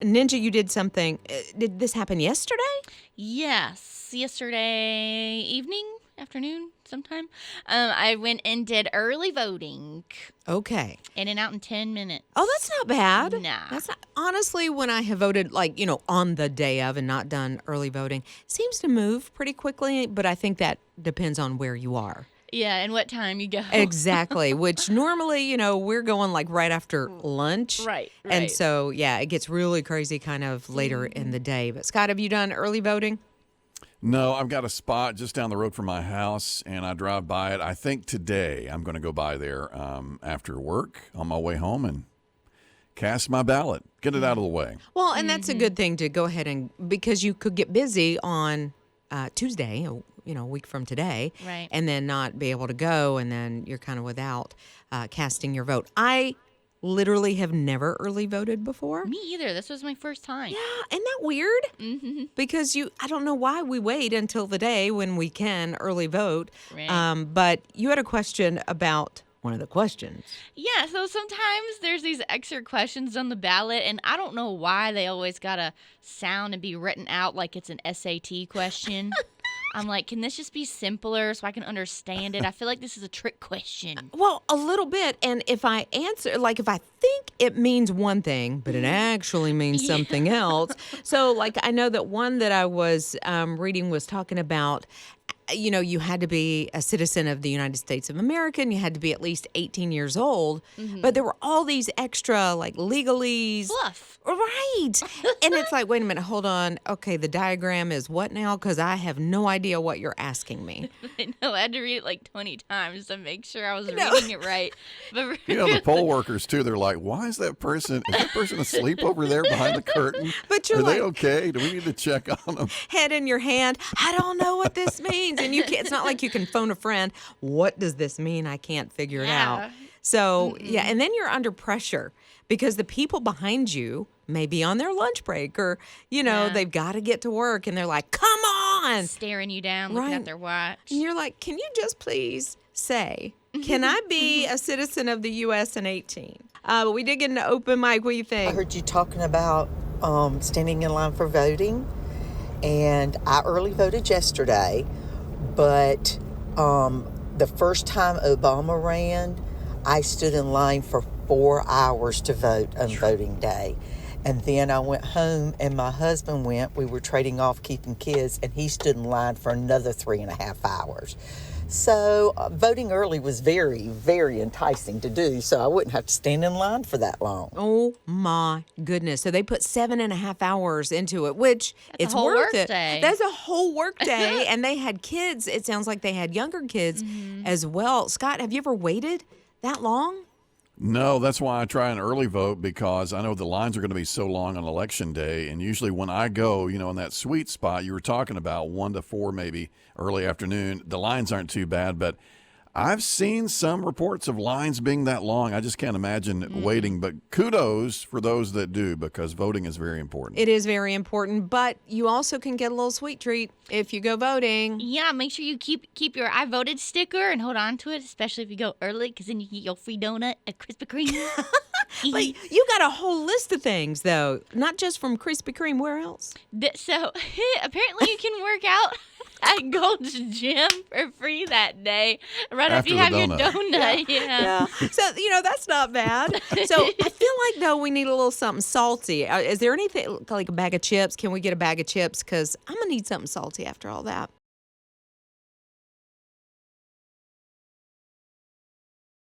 Ninja, you did something. Did this happen yesterday? Yes, yesterday afternoon, sometime. I went and did early voting. Okay. In and out in 10 minutes. Oh, that's not bad. Nah. That's not, honestly, when I have voted, on the day of and not done early voting, it seems to move pretty quickly, but I think that depends on where you are. Yeah, and what time you go. Exactly, which normally, we're going like right after lunch. Right. And so, yeah, it gets really crazy kind of later in the day. But Scott, have you done early voting? No, I've got a spot just down the road from my house, and I drive by it. I think today I'm going to go by there after work on my way home and cast my ballot, get it out of the way. Well, and that's a good thing to go ahead and, because you could get busy on Tuesday, a week from today, right, and then not be able to go, and then you're kind of without casting your vote. I literally have never early voted before. Me either. This was my first time. Yeah, isn't that weird? Mm-hmm. Because I don't know why we wait until the day when we can early vote. Right. But you had a question about one of the questions. Yeah, so sometimes there's these extra questions on the ballot, and I don't know why they always gotta sound and be written out like it's an SAT question. I'm like, can this just be simpler so I can understand it? I feel like this is a trick question. Well, a little bit. And if I answer, if I think it means one thing, but it actually means something else. So, I know that one that I was reading was talking about, you had to be a citizen of the United States of America, and you had to be at least 18 years old. Mm-hmm. But there were all these extra, legalese. Fluff. Right. And it's like, wait a minute, hold on. Okay, the diagram is what now? Because I have no idea what you're asking me. I know. I had to read it like 20 times to make sure I was reading it right. But the poll workers, too, they're like, why is that person asleep over there behind the curtain? But you're they okay? Do we need to check on them? Head in your hand. I don't know what this means. And it's not like you can phone a friend. What does this mean? I can't figure it out. So, yeah, and then you're under pressure because the people behind you may be on their lunch break or, they've got to get to work and they're like, come on. Staring you down, looking at their watch. And you're like, can you just please say, can I be a citizen of the U.S. and 18? We did get an open mic. What do you think? I heard you talking about standing in line for voting, and I early voted yesterday, but the first time Obama ran, I stood in line for 4 hours to vote on voting day. And then I went home and my husband went. We were trading off keeping kids, and he stood in line for another 3.5 hours. So voting early was very, very enticing to do, so I wouldn't have to stand in line for that long. Oh, my goodness. So they put 7.5 hours into it, which it's worth it. Day. That's a whole work day. And they had kids. It sounds like they had younger kids as well. Scott, have you ever waited that long? No, that's why I try an early vote, because I know the lines are going to be so long on Election Day. And usually when I go, in that sweet spot you were talking about, 1 to 4 maybe early afternoon, the lines aren't too bad. But I've seen some reports of lines being that long. I just can't imagine waiting. But kudos for those that do, because voting is very important. It is very important, but you also can get a little sweet treat if you go voting. Yeah, make sure you keep your I voted sticker and hold on to it, especially if you go early, because then you get your free donut at Krispy Kreme. But you got a whole list of things, though, not just from Krispy Kreme. Where else? So apparently you can work out at Gold's Gym for free that day, right after you have your donut. Yeah. So, that's not bad. So I feel like, though, we need a little something salty. Is there anything, like a bag of chips? Can we get a bag of chips? Because I'm going to need something salty after all that.